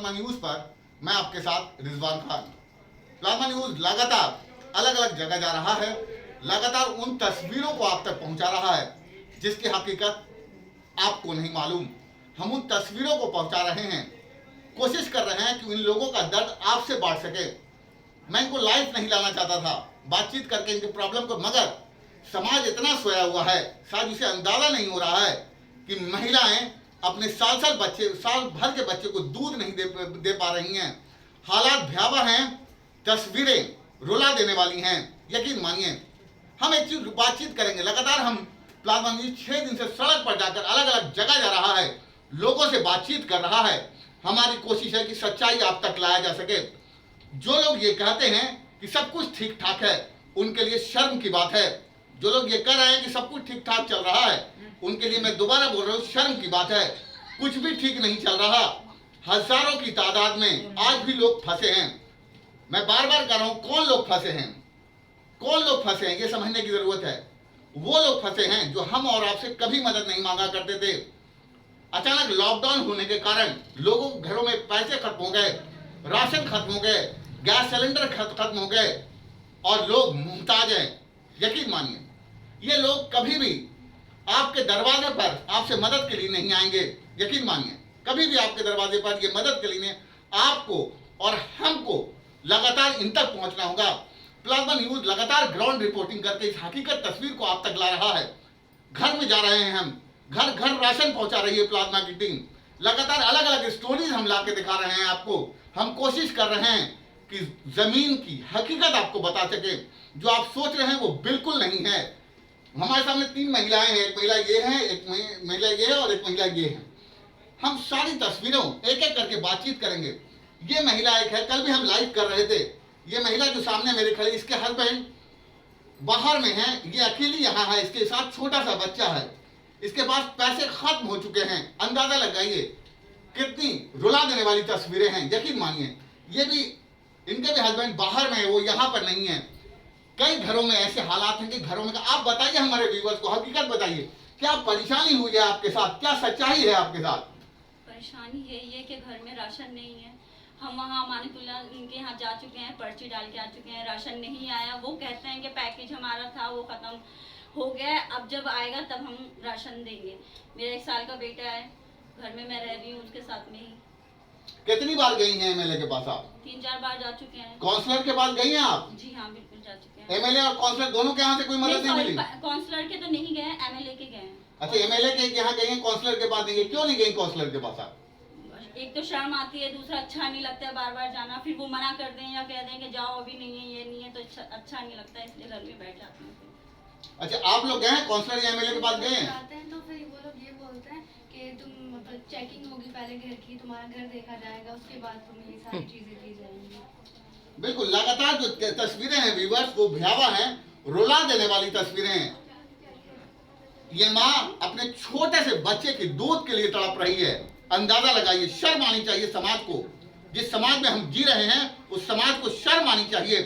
Plasma news पर मैं आपके साथ रिजवान खान। प्लाज्मा न्यूज लगातार अलग अलग जगह जा रहा है, लगातार उन तस्वीरों को आप तक पहुंचा रहा है जिसकी हकीकत आपको नहीं मालूम। हम उन तस्वीरों को पहुंचा रहे हैं, कोशिश कर रहे हैं कि इन लोगों का दर्द आपसे बांट सके। मैं इनको लाइव नहीं लाना चाहता था, बातचीत करके इनके प्रॉब्लम को, मगर समाज इतना सोया हुआ है, शायद इसे अंदाजा नहीं हो रहा है कि महिलाएं अपने साल भर के बच्चे को दूध नहीं दे पा रही हैं। हालात भयावह हैं, तस्वीरें रुला देने वाली हैं। यकीन मानिए, हम एक चीज बातचीत करेंगे। लगातार हम प्लाज्मा न्यूज 6 दिन से सड़क पर जाकर अलग अलग जगह जा रहा है, लोगों से बातचीत कर रहा है। हमारी कोशिश है कि सच्चाई आप तक लाया जा सके। जो लोग ये कहते हैं कि सब कुछ ठीक ठाक है, उनके लिए शर्म की बात है। जो लोग ये कह रहे हैं कि सब कुछ ठीक ठाक चल रहा है, उनके लिए मैं दोबारा बोल रहा हूँ, शर्म की बात है। कुछ भी ठीक नहीं चल रहा। हजारों की तादाद में आज भी लोग फंसे हैं। मैं बार बार कह रहा हूँ, कौन लोग फंसे हैं, कौन लोग फंसे हैं, ये समझने की जरूरत है। वो लोग फंसे हैं जो हम और आपसे कभी मदद नहीं मांगा करते थे। अचानक लॉकडाउन होने के कारण लोगों के घरों में पैसे खत्म हो गए, राशन खत्म हो गए, गैस सिलेंडर खत्म हो गए और लोग मुहताज हैं। यकीन मानिए, ये लोग कभी भी आपके दरवाजे पर आपसे मदद के लिए नहीं आएंगे। यकीन मानिए, कभी भी आपके दरवाजे पर ये मदद के लिए आपको और हमको लगातार इन तक पहुंचना होगा। प्लाज्मा न्यूज लगातार ग्राउंड रिपोर्टिंग करके इस हकीकत तस्वीर को आप तक ला रहा है। घर में जा रहे हैं हम, घर घर राशन पहुंचा रही है प्लाज्मा की टीम। लगातार अलग अलग स्टोरीज हम ला के दिखा रहे हैं आपको। हम कोशिश कर रहे हैं कि जमीन की हकीकत आपको बता सके। जो आप सोच रहे हैं वो बिल्कुल नहीं है। हमारे सामने 3 महिलाएं हैं, एक महिला ये है, एक महिला ये है और एक महिला ये है। हम सारी तस्वीरों एक एक करके बातचीत करेंगे। ये महिला एक है, कल भी हम लाइव कर रहे थे। ये महिला जो सामने मेरे खड़ी, इसके हस्बैंड बाहर में है, ये अकेली यहाँ है, इसके साथ छोटा सा बच्चा है, इसके पास पैसे खत्म हो चुके हैं। अंदाजा लगाइए कितनी रुला देने वाली तस्वीरें हैं। यकीन मानिए, ये भी, इनके भी हस्बैंड बाहर में है, वो यहाँ पर नहीं है। कई घरों में ऐसे हालात हैं कि घरों में, आप बताइए हमारे व्यूअर्स को, हकीकत बताइए, क्या परेशानी हुई है आपके साथ, क्या सच्चाई है आपके साथ? परेशानी यही है कि घर में राशन नहीं है। हम वहाँ मानिकुल्ला इनके यहाँ जा चुके हैं, पर्ची डाल के आ चुके हैं, राशन नहीं आया। वो कहते हैं कि पैकेज हमारा था वो ख़त्म हो गया है, अब जब आएगा तब हम राशन देंगे। मेरा 1 साल का बेटा है, घर में मैं रह रही हूँ उसके साथ में ही। कितनी बार गई हैं एमएलए के पास आप? 3-4 बार जा चुके हैं। काउंसलर के पास गई हैं आप? जी हाँ, बिल्कुल जा चुके हैं। एमएलए और काउंसलर दोनों के यहाँ से कोई मदद नहीं मिली? काउंसलर के तो नहीं गए, एमएलए के गए हैं। अच्छा, एमएलए के यहाँ गई हैं, काउंसलर के पास नहीं गई। क्यों नहीं गई काउंसलर के पास आप? एक तो शर्म आती है, दूसरा अच्छा नहीं लगता है बार बार जाना। फिर वो मना कर दें या कह दें कि जाओ अभी नहीं है, ये नहीं है, तो अच्छा नहीं लगता है, इसलिए घर में बैठ जाते हैं। अच्छा, आप लोग गए हैं काउंसलर या एमएलए के पास गए हैं? जाते हैं तो फिर वो लोग ये बोलते हैं कि तुम चेकिंग होगी पहले घर की, तुम्हारा घर देखा जाएगा, उसके बाद तुम्हें ये सारी चीजें दी जाएंगी। बिल्कुल, लगातार जो तस्वीरें हैं व्यूअर्स, वो भयावह हैं, रुला देने वाली तस्वीरें हैं। ये माँ अपने छोटे से बच्चे के दूध के लिए तड़प रही है। अंदाजा लगाइए, शर्म आनी चाहिए समाज को। जिस समाज में हम जी रहे हैं उस समाज को शर्म आनी चाहिए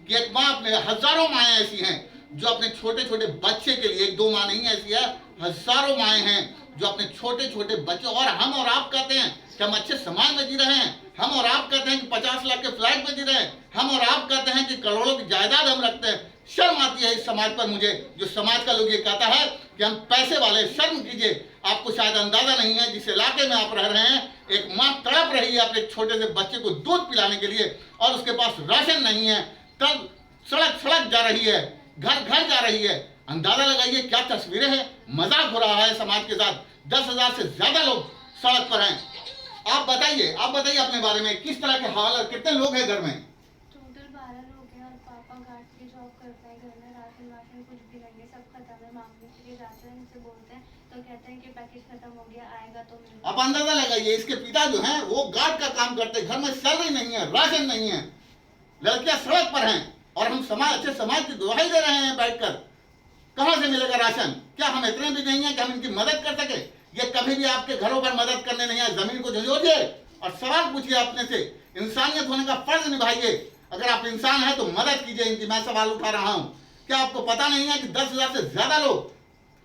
कि एक माँ अपने, हजारों माएँ ऐसी हैं जो अपने छोटे छोटे बच्चे के लिए, 1-2 माँ नहीं ऐसी है, हजारों माएँ हैं जो अपने छोटे छोटे बच्चे, और हम और आप कहते हैं कि हम अच्छे समाज में जी रहे हैं, हम और आप कहते हैं कि 50 लाख के फ्लैट में जी रहे हैं, हम और आप कहते हैं कि करोड़ों की जायदाद हम रखते हैं। शर्म आती है इस समाज पर मुझे, जो समाज का लोग ये कहता है कि हम पैसे वाले। शर्म कीजिए, आपको शायद अंदाजा नहीं है जिस इलाके में आप रह रहे हैं, एक माँ तड़प रही है अपने छोटे से बच्चे को दूध पिलाने के लिए और उसके पास राशन नहीं है, तब सड़क सड़क जा रही है, घर घर जा रही है। अंदाजा लगाइए क्या तस्वीरें हैं। मजाक हो रहा है समाज के साथ। 10,000 से ज्यादा लोग सड़क पर हैं। आप बताइए अपने बारे में, किस तरह के हाल, कितने लोग हैं घर में? टोटल 12 लोग हैं और पापा घाट की जॉब करते हैं। घर में राशन वाशन कुछ भी नहीं है, सब खत्म है। मांगने के लिए जाते हैं, इनसे बोलते हैं तो कहते हैं कि पैकेज खत्म हो गया, आएगा तो मिलेगा। आप अंदाजा लगाइए, इसके पिता जो हैं वो गार्ड का काम करते हैं, घर में सैलरी नहीं है, राशन नहीं है, लड़कियां सड़क पर हैं और हम अच्छे समाज की दुहाई दे रहे हैं बैठकर। कहां से मिलेगा राशन? क्या हम इतने भी नहीं है कि हम इनकी मदद कर सके? ये कभी भी आपके घरों पर मदद करने नहीं आए। जमीन को झंझोड़िए और सवाल पूछिए अपने से। इंसानियत होने का फर्ज निभाइए। अगर आप इंसान हैं तो मदद कीजिए इनकी। मैं सवाल उठा रहा हूं, क्या आपको पता नहीं है कि 10,000 से ज्यादा लोग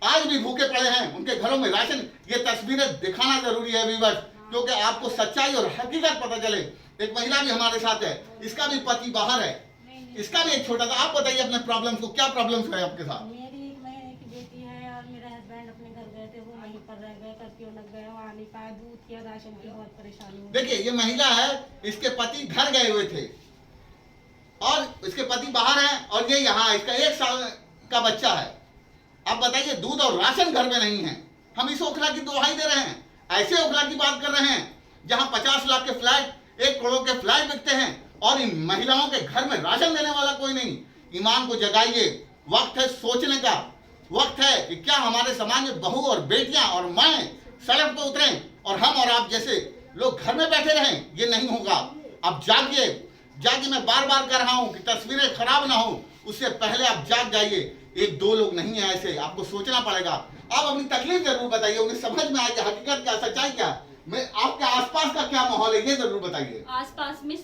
आज भी भूखे पड़े हैं, उनके घरों में राशन। ये तस्वीरें दिखाना जरूरी है व्यूअर्स। क्योंकि आपको सच्चाई और हकीकत पता चले। एक महिला भी हमारे साथ है, इसका भी पति बाहर है, इसका भी एक छोटा सा। आप बताइए अपने प्रॉब्लम्स को, क्या प्रॉब्लम्स है आपके साथ? मेरी एक महीने की बेटी है और मेरा हस्बैंड अपने घर गए थे, वो वहीं पर रह गए, कर्फ्यू लग गया, वहाँ नहीं पाया, दूध की और राशन की बहुत परेशानी हुई। देखिए ये महिला है, इसके पति घर गए हुए थे और इसके पति बाहर हैं और ये यहाँ, इसका 1 साल का बच्चा है। अब बताइए दूध और राशन घर में नहीं है। हम इस ओखला की दुहाई दे रहे हैं, ऐसे ओखला की बात कर रहे हैं जहाँ 50 लाख के फ्लैट, 1 करोड़ के फ्लैट बिकते हैं और इन महिलाओं के घर में राशन देने वाला कोई नहीं। ईमान को जगाइए, वक्त है सोचने का, वक्त है कि क्या हमारे समाज में बहू और बेटियां और माएं सड़क पर उतरें और हम और आप जैसे लोग घर में बैठे रहें। ये नहीं होगा। अब जागिए, जागिए। मैं बार बार कह रहा हूं कि तस्वीरें खराब ना हो, उससे पहले आप जाग जाइए। 1-2 लोग नहीं है ऐसे, आपको सोचना पड़ेगा। आप अपनी तकलीफ जरूर बताइए, उन्हें समझ में आएगी हकीकत क्या, सच्चाई क्या। मैं आपके आसपास का क्या माहौल है ये जरूर बताइए। आसपास में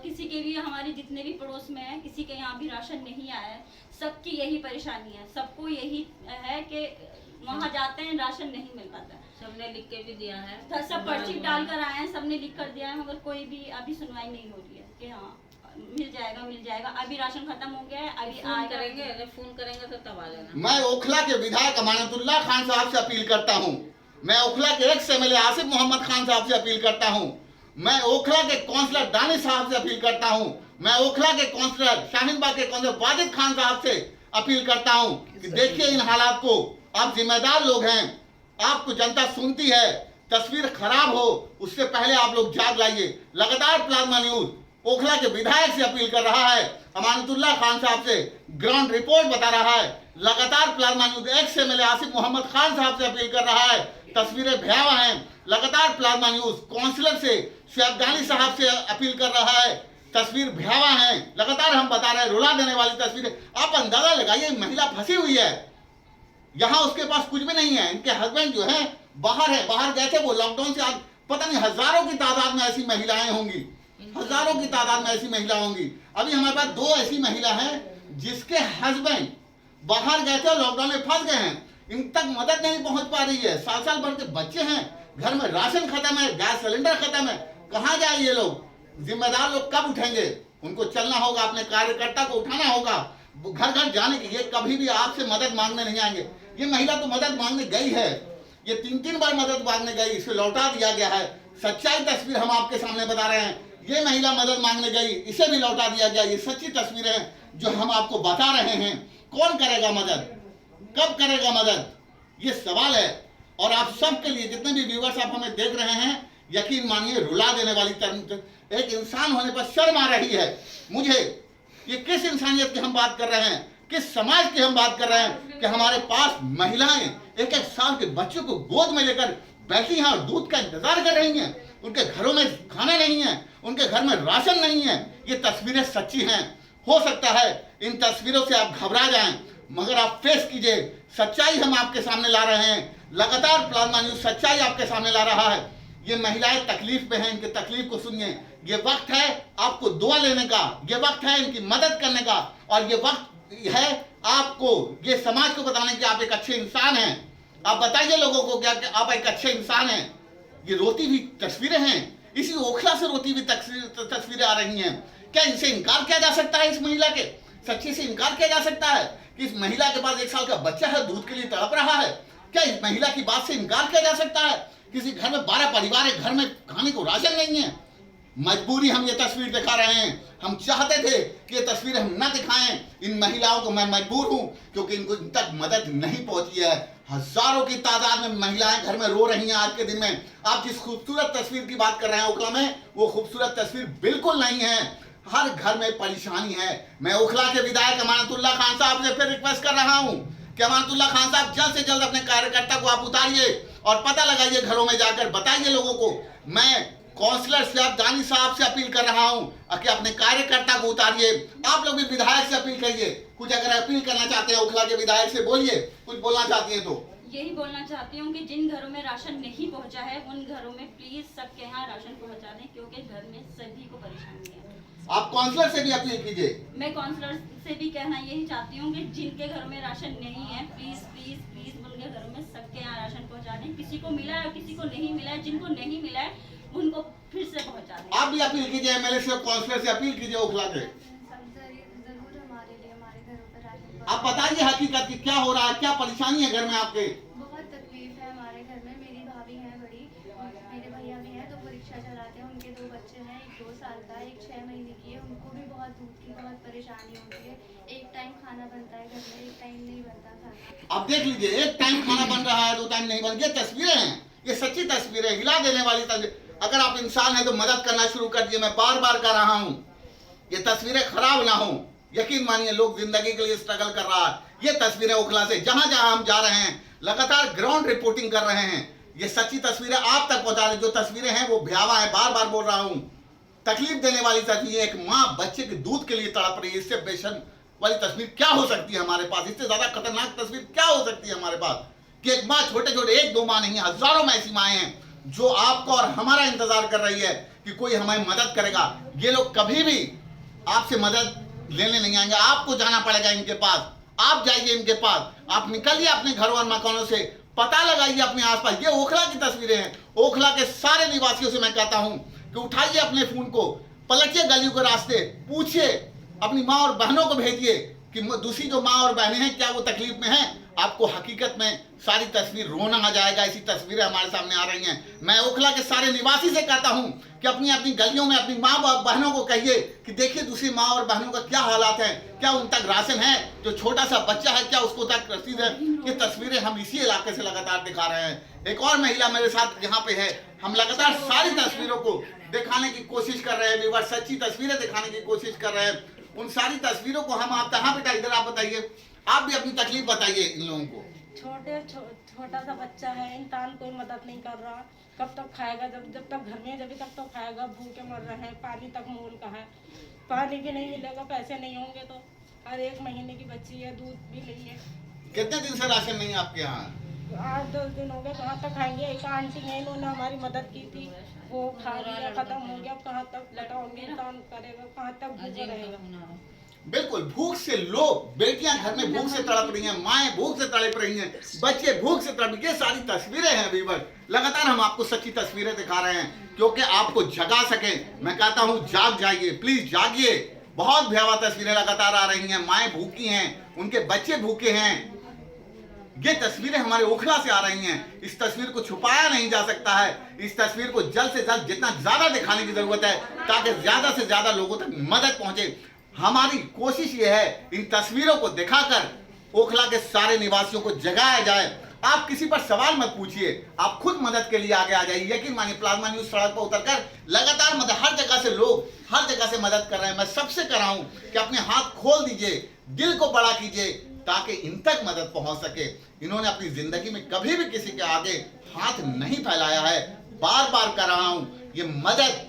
किसी के भी, हमारे जितने भी पड़ोस में है, किसी के यहाँ भी राशन नहीं आया है। सबकी यही परेशानी है, सबको यही है कि वहाँ जाते हैं राशन नहीं मिल पाता है। सबने लिख के भी दिया है, तो सब पर्ची डाल कर आए हैं, सबने लिख कर दिया है, मगर कोई भी अभी सुनवाई नहीं हो रही है कि हाँ मिल जाएगा मिल जाएगा। अभी राशन खत्म हो गया है, अभी फोन करेंगे, अगर फोन करेंगे तो तब आ जाना। मैं ओखला के विधायक अमानतुल्लाह खान साहब से अपील करता हूं, मैं ओखला के एक्स एमएलए आसिफ मोहम्मद खान साहब से अपील करता हूं, मैं ओखला के काउंसलर दानिश साहब से अपील करता हूं, मैं ओखला के काउंसलर शाहीनबाग के काउंसलर वाजिद खान साहब से अपील करता हूं कि देखिए इन हालात को। आप जिम्मेदार लोग हैं, आपको जनता सुनती है। तस्वीर खराब हो उससे पहले आप लोग जाग लाइए। लगातार प्लाज्मा न्यूज ओखला के विधायक से अपील कर रहा है, अमानतुल्लाह खान साहब से ग्राउंड रिपोर्ट बता रहा है। लगातार plasma news ex MLA Asif Mohammad Khan sahab से अपील कर रहा है। तस्वीरें भयावह हैं। लगातार प्लाज्मा न्यूज काउंसलर से शैफगानी साहब से अपील कर रहा है। तस्वीर भयावह है, लगातार हम बता रहे हैं, रुला देने वाली तस्वीरें। आप अंदाजा लगाइए, महिला फंसी हुई है, यहाँ उसके पास कुछ भी नहीं है। इनके हस्बैंड जो है बाहर गए थे, वो लॉकडाउन से आज पता नहीं हजारों की तादाद में ऐसी महिलाएं होंगी, हजारों की तादाद में ऐसी महिला होंगी। अभी हमारे पास 2 ऐसी महिला हैं जिसके हस्बैंड बाहर गए थे और लॉकडाउन में फंस गए हैं, इन तक मदद नहीं पहुंच पा रही है। साल भर के बच्चे हैं, घर में राशन खत्म है, गैस सिलेंडर खत्म है, कहाँ जाए ये लोग? जिम्मेदार लोग कब उठेंगे? उनको चलना होगा, अपने कार्यकर्ता को उठाना होगा, घर घर जाने की। ये कभी भी आपसे मदद मांगने नहीं आएंगे। ये महिला तो मदद मांगने गई है, ये 3 बार मदद मांगने गई, इसे लौटा दिया गया है। सच्चाई तस्वीर हम आपके सामने बता रहे हैं। ये महिला मदद मांगने गई, इसे भी लौटा दिया गया। ये सच्ची तस्वीरें हैं जो हम आपको बता रहे हैं। कौन करेगा मदद, कब करेगा मदद, ये सवाल है। और आप सबके लिए, जितने भी व्यूअर्स आप हमें देख रहे हैं, यकीन मानिए रुला देने वाली एक इंसान होने पर शर्म आ रही है मुझे। ये किस इंसानियत की हम बात कर रहे हैं, किस समाज की हम बात कर रहे हैं कि हमारे पास महिलाएं 1-1 साल के बच्चों को गोद में लेकर बैठी हैं और दूध का इंतजार कर रही हैं। उनके घरों में खाना नहीं है, उनके घर में राशन नहीं है। ये तस्वीरें सच्ची हैं। हो सकता है इन तस्वीरों से आप घबरा जाएं, मगर आप फेस कीजिए। सच्चाई हम आपके सामने ला रहे हैं। लगातार प्लाज्मा न्यूज सच्चाई आपके सामने ला रहा है। ये महिलाएं तकलीफ में हैं, इनकी तकलीफ को सुनिए। ये वक्त है आपको दुआ लेने का, ये वक्त है इनकी मदद करने का, और ये वक्त है आपको ये समाज को बताने कि आप एक अच्छे इंसान हैं। आप बताइए लोगों को क्या कि आप एक अच्छे इंसान हैं। ये रोती हुई तस्वीरें हैं, इसी ओखला से रोती हुई तस्वीरें आ रही हैं। क्या इनसे इनकार किया जा सकता है? इस महिला के सच्ची से इनकार किया जा सकता है कि इस महिला के पास 1 साल का बच्चा है, दूध के लिए तड़प रहा है? क्या इस महिला की बात से इनकार किया जा सकता है? किसी घर में 12 परिवार है, घर में खाने को राशन नहीं है। मजबूरी हम ये तस्वीर दिखा रहे हैं। हम चाहते थे कि ये तस्वीर हम न दिखाएं। इन महिलाओं को मैं मजबूर हूं क्योंकि इनको इन तक मदद नहीं पहुंची है। हजारों की तादाद में महिलाएं घर में रो रही हैं आज के दिन में। आप जिस खूबसूरत तस्वीर की बात कर रहे हैं ओखला में, वो खूबसूरत तस्वीर बिल्कुल नहीं है। हर घर में परेशानी है। मैं ओखला के विधायक अमानतुल्लाह खान साहब से फिर रिक्वेस्ट कर रहा हूं कि अमानतुल्लाह खान साहब जल्द से जल्द अपने कार्यकर्ता को आप उतारिए और पता लगाइए, घरों में जाकर बताइए लोगों को। मैं काउंसलर शैफगानी साहब से अपील कर रहा हूं कि अपने कार्यकर्ता को उतारिए। आप लोग भी विधायक से अपील करिए। कुछ अगर अपील करना चाहते हैं ओखला के विधायक से बोलिए, कुछ बोलना चाहती हैं तो। यही बोलना चाहती हूँ कि जिन घरों में राशन नहीं पहुँचा है, उन घरों में प्लीज सबके यहाँ राशन पहुँचा दें, क्योंकि घर में सभी को परेशानी है। आप काउंसलर से भी अपील कीजिए। मैं काउंसलर से भी कहना यही चाहती हूँ कि जिनके घरों में राशन नहीं है, प्लीज प्लीज प्लीज उनके के घरों में सबके यहाँ राशन पहुँचा दें। किसी को मिला है, किसी को नहीं मिला है, जिनको नहीं मिला है उनको फिर से पहुँचा दें। आप भी अपील कीजिए, एमएलए से, काउंसलर से अपील कीजिए ओखला के। सब जरूर हमारे लिए हमारे घरों पर राशन आप बताइए हकीकत की क्या हो रहा है, क्या परेशानी है घर में आपके? बहुत तकलीफ है हमारे घर में। मेरी भाभी है बड़ी, मेरे भैया भी हैं, तो वो रिक्शा चलाते हैं। उनके 2 बच्चे हैं, एक 2 साल का, एक 6 महीने की है। उनको भी बहुत दूध की बहुत परेशानी होती है। एक टाइम खाना बनता है घर में, एक टाइम नहीं बनता खाना। आप देख लीजिए, एक टाइम खाना बन रहा है, 2 टाइम नहीं बन। ये तस्वीरें हैं, ये सच्ची तस्वीरें, हिला देने वाली तस्वीर। अगर आप इंसान हैं तो मदद करना शुरू कर दिए। मैं बार बार कह रहा हूँ, ये तस्वीरें खराब ना हो। यकीन मानिए, लोग जिंदगी के लिए स्ट्रगल कर रहा है। ये तस्वीरें ओखला से, जहां जहां हम जा रहे हैं, लगातार ग्राउंड रिपोर्टिंग कर रहे हैं। ये सच्ची तस्वीरें आप तक पहुंचा रहे। जो तस्वीरें हैं वो भयावह है, बार बार बोल रहा हूं। तकलीफ देने वाली तस्वीर, एक माँ बच्चे के दूध के लिए तड़प रही है। इससे बेशर्म वाली तस्वीर क्या हो सकती है हमारे पास? इससे ज्यादा खतरनाक तस्वीर क्या हो सकती है हमारे पास? कि एक माँ, छोटे छोटे 1-2 माँ नहीं, हजारों में ऐसी माएँ हैं जो आपको और हमारा इंतजार कर रही है कि कोई हमें मदद करेगा। ये लोग कभी भी आपसे मदद लेने नहीं आएंगे। आपको जाना पड़ेगा इनके पास। आप जाइए इनके पास, आप निकलिए अपने घरों और मकानों से, पता लगाइए अपने आसपास। ये ओखला की तस्वीरें हैं। ओखला के सारे निवासियों से मैं कहता हूं कि उठाइए अपने फोन को, पलटिए गलियों के रास्ते, पूछिए अपनी माँ और बहनों को, भेजिए कि दूसरी जो माँ और बहनें हैं क्या वो तकलीफ में हैं। आपको हकीकत में सारी तस्वीर रोना आ जाएगा। ऐसी तस्वीरें हमारे सामने आ रही हैं। मैं ओखला के सारे निवासी से कहता हूं कि अपनी अपनी गलियों में अपनी माँ बहनों को कहिए कि देखिए दूसरी माँ और बहनों का क्या हालात है, क्या उन तक राशन है, जो छोटा सा बच्चा है क्या उसको तक रसीद है। ये तस्वीरें हम इसी इलाके से लगातार दिखा रहे हैं। एक और महिला मेरे साथ यहाँ पे है। हम लगातार सारी तस्वीरों को दिखाने की कोशिश कर रहे हैं, व्यूअर्स, सच्ची तस्वीरें दिखाने की कोशिश कर रहे हैं। उन सारी तस्वीरों को हम आप कहाँ बेटा, इधर आप बताइए, आप भी अपनी तकलीफ बताइए इन लोगों को। छोटा सा बच्चा है, इंसान कोई मदद नहीं कर रहा। कब तक खाएगा? जब तक घर में, जब तक तो खाएगा। भूखे मर रहे हैं। पानी तक मोल का है, पानी भी नहीं मिलेगा, पैसे नहीं होंगे तो। और 1 महीने की बच्ची है, दूध भी नहीं है। कितने दिन से राशन नहीं है आपके यहाँ? 8-10 दिन हो गए। कहाँ तक खाएंगे? एक आंटी है, इन्होंने हमारी मदद की थी, वो खा लिया, खत्म हो गया। कहाँ तक लटाओगे? इंसान करेगा, कहाँ तक भूखा रहेगा? बिल्कुल, भूख से लोग, बेटियां घर में भूख से तड़प रही हैं, माएं भूख से तड़प रही हैं, बच्चे भूख से तड़प। ये सारी तस्वीरें हैं व्यूअर्स। लगातार हम आपको सच्ची तस्वीरें दिखा रहे हैं क्योंकि आपको जगा सके। मैं कहता हूं जाग जाइए, प्लीज जागिए। बहुत भयावह तस्वीरें लगातार आ रही हैं। माएं भूखी हैं, उनके बच्चे भूखे हैं। ये तस्वीरें हमारे ओखला से आ रही हैं। इस तस्वीर को छुपाया नहीं जा सकता है। इस तस्वीर को जल्द से जल्द जितना ज्यादा दिखाने की जरूरत है ताकि ज्यादा से ज्यादा लोगों तक मदद पहुंचे। हमारी कोशिश ये है इन तस्वीरों को दिखाकर ओखला के सारे निवासियों को जगाया जाए। आप किसी पर सवाल मत पूछिए, आप खुद मदद के लिए आगे आ जाइए। यकीन मानिए, प्लाज्मा न्यूज सड़क पर उतरकर लगातार मदद, हर जगह से लोग हर जगह से मदद कर रहे हैं। मैं सबसे कह रहा हूं कि अपने हाथ खोल दीजिए, दिल को बड़ा कीजिए ताकि इन तक मदद पहुंच सके। इन्होंने अपनी जिंदगी में कभी भी किसी के आगे हाथ नहीं फैलाया है। बार बार कह रहा हूं, ये मदद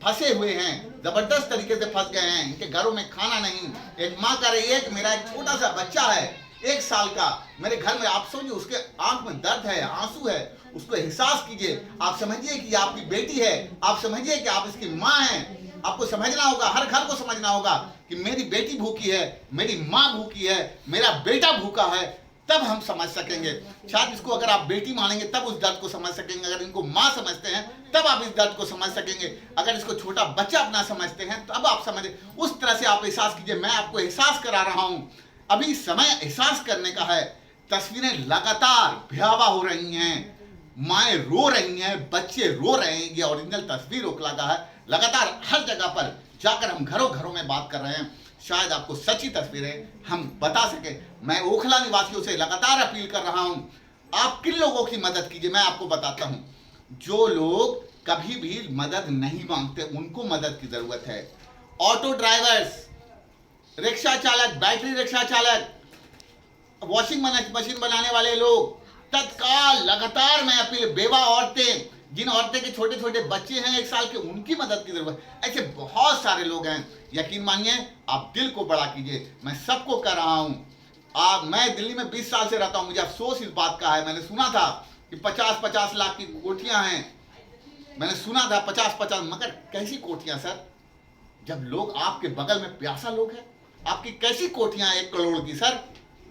फंसे हुए हैं, जबरदस्त तरीके से फंस गए हैं। इनके घरों में खाना नहीं। एक माँ कह रही है कि मेरा एक छोटा सा बच्चा है 1 साल का, मेरे घर में। आप सोचिए, उसके आंख में दर्द है, आंसू है, उसको एहसास कीजिए। आप समझिए कि आपकी बेटी है, आप समझिए कि आप इसकी माँ हैं। आपको समझना होगा, हर घर को समझना होगा कि मेरी बेटी भूखी है, मेरी माँ भूखी है, मेरा बेटा भूखा है। तब हम समझ सकेंगे। शायद इसको अगर आप बेटी मानेंगे तब उस दर्द को समझ सकेंगे। अगर इनको माँ समझते हैं तब आप इस दर्द को समझ सकेंगे। अगर इसको छोटा बच्चा अपना समझते हैं तब आप समझे। उस तरह से आप एहसास कीजिए। मैं आपको एहसास करा रहा हूँ, अभी समय एहसास करने का है। तस्वीरें लगातार भयावह हो रही हैं, माएँ रो रही हैं, बच्चे रो रहे हैं। ये ओरिजिनल तस्वीर ओखला का है। लगातार हर जगह पर जाकर हम घरों घरों में बात कर रहे हैं। शायद आपको सच्ची तस्वीरें हम बता सके। मैं ओखला निवासियों से लगातार अपील कर रहा हूं, आप किन लोगों की मदद कीजिए। मैं आपको बताता हूं, जो लोग कभी भी मदद नहीं मांगते उनको मदद की जरूरत है। ऑटो ड्राइवर्स, रिक्शा चालक, बैटरी रिक्शा चालक, वॉशिंग मशीन बनाने वाले लोग, तत्काल लगातार मैं अपील, बेवा औरतें, जिन औरतें के छोटे छोटे बच्चे हैं 1 साल के, उनकी मदद की जरूरत है। ऐसे बहुत सारे लोग हैं। यकीन मानिए, आप दिल को बड़ा कीजिए। मैं सबको कह रहा हूं, मैं दिल्ली में 20 साल से रहता हूं। मुझे अफसोस इस बात का है, मैंने सुना था कि 50-50 लाख की कोठियां हैं। मैंने सुना था 50-50, मगर कैसी कोठियां सर, जब लोग आपके बगल में प्यासा लोग हैं। आपकी कैसी कोठियां 1 करोड़ की सर,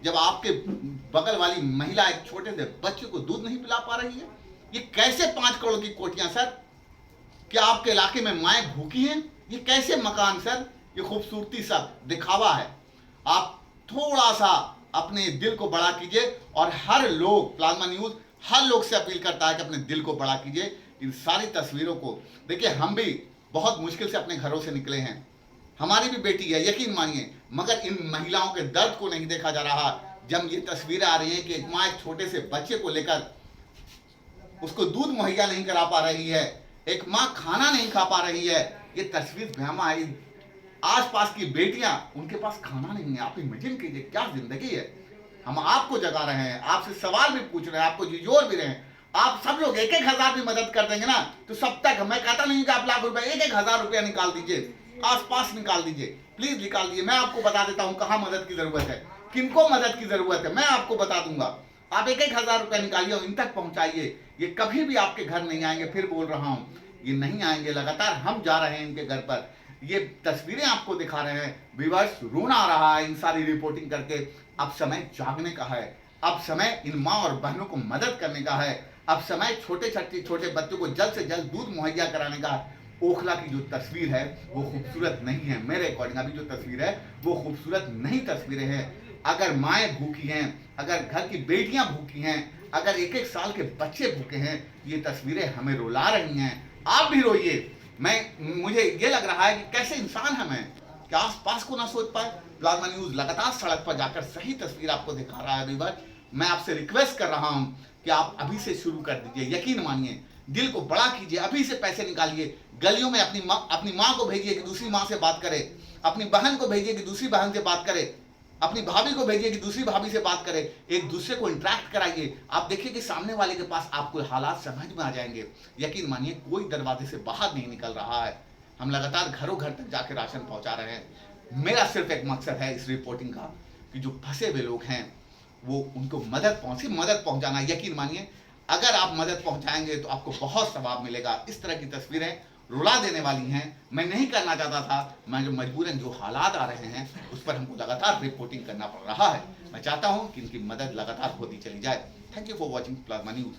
जब आपके बगल वाली महिला एक छोटे से बच्चे को दूध नहीं पिला पा रही है? ये कैसे 5 करोड़ की कोठियां सर? क्या आपके इलाके में माएँ भूखी हैं? ये कैसे मकान सर? ये खूबसूरती सब दिखावा है। आप थोड़ा सा अपने दिल को बड़ा कीजिए और हर लोग, प्लाज्मा न्यूज़ हर लोग से अपील करता है कि अपने दिल को बड़ा कीजिए। इन सारी तस्वीरों को देखिए, हम भी बहुत मुश्किल से अपने घरों से निकले हैं, हमारी भी बेटी है, यकीन मानिए, मगर इन महिलाओं के दर्द को नहीं देखा जा रहा। जब ये तस्वीरें आ रही हैं कि एक माँ एक छोटे से बच्चे को लेकर उसको दूध मुहैया नहीं करा पा रही है, एक माँ खाना नहीं खा पा रही है, ये तस्वीर भयावह आई। आसपास की बेटियां, उनके पास खाना नहीं है। आप इमेजिन कीजिए क्या जिंदगी है। हम आपको जगा रहे हैं, आपसे सवाल भी पूछ रहे हैं, आपको झिझोर भी रहे हैं। आप सब लोग 1-1 हज़ार भी मदद कर देंगे ना, तो सब तक, मैं कहता नहीं कि आप लाख रुपए, 1-1 हज़ार रुपया निकाल दीजिए, आसपास निकाल दीजिए, प्लीज निकाल दीजिए। मैं आपको बता देता हूं कहां मदद की जरूरत है, किनको मदद की जरूरत है, मैं आपको बता दूंगा। आप 1-1 हज़ार रुपया निकालिए और इन तक पहुंचाइए। ये कभी भी आपके घर नहीं आएंगे, फिर बोल रहा हूं, ये नहीं आएंगे। लगातार हम जा रहे हैं इनके घर पर, ये तस्वीरें आपको दिखा रहे हैं। व्यूअर्स, रोना आ रहा है इन सारी रिपोर्टिंग करके। अब समय जागने का है, अब समय इन माँ और बहनों को मदद करने का है। अब समय छोटे बच्चों को जल्द से जल्द दूध मुहैया कराने का है। ओखला की जो तस्वीर है वो खूबसूरत नहीं है, मेरे अकॉर्डिंग अभी जो तस्वीर है वो खूबसूरत नहीं तस्वीरें हैं। अगर माएँ भूखी हैं, अगर घर की बेटियां भूखी हैं, अगर 1-1 साल के बच्चे भूखे हैं, ये तस्वीरें हमें रुला रही हैं। आप भी रोइए। मुझे ये लग रहा है कि कैसे इंसान हमें क्या आसपास को ना सोच पाए। प्लाज्मा न्यूज़ लगातार सड़क पर जाकर सही तस्वीर आपको दिखा रहा है। व्यूअर, मैं आपसे रिक्वेस्ट कर रहा हूं कि आप अभी से शुरू कर दीजिए। यकीन मानिए, दिल को बड़ा कीजिए, अभी से पैसे निकालिए। गलियों में अपनी माँ को भेजिए कि दूसरी माँ से बात करे, अपनी बहन को भेजिए कि दूसरी बहन से बात करे, अपनी भाभी को भेजिए कि दूसरी भाभी से बात करे। एक दूसरे को इंटरेक्ट कराइए। आप देखिए कि सामने वाले के पास आपको हालात समझ में आ जाएंगे। यकीन मानिए, कोई दरवाजे से बाहर नहीं निकल रहा है। हम लगातार घरों घर तक जाके राशन पहुंचा रहे हैं। मेरा सिर्फ एक मकसद है इस रिपोर्टिंग का कि जो फंसे हुए लोग हैं वो उनको मदद पहुंचाना। यकीन मानिए, अगर आप मदद पहुंचाएंगे तो आपको बहुत सवाब मिलेगा। इस तरह की तस्वीरें रुला देने वाली हैं। मैं नहीं करना चाहता था, मैं जो मजबूरन जो हालात आ रहे हैं उस पर हमको लगातार रिपोर्टिंग करना पड़ रहा है। मैं चाहता हूं कि इनकी मदद लगातार होती चली जाए। Thank you for watching plasma news.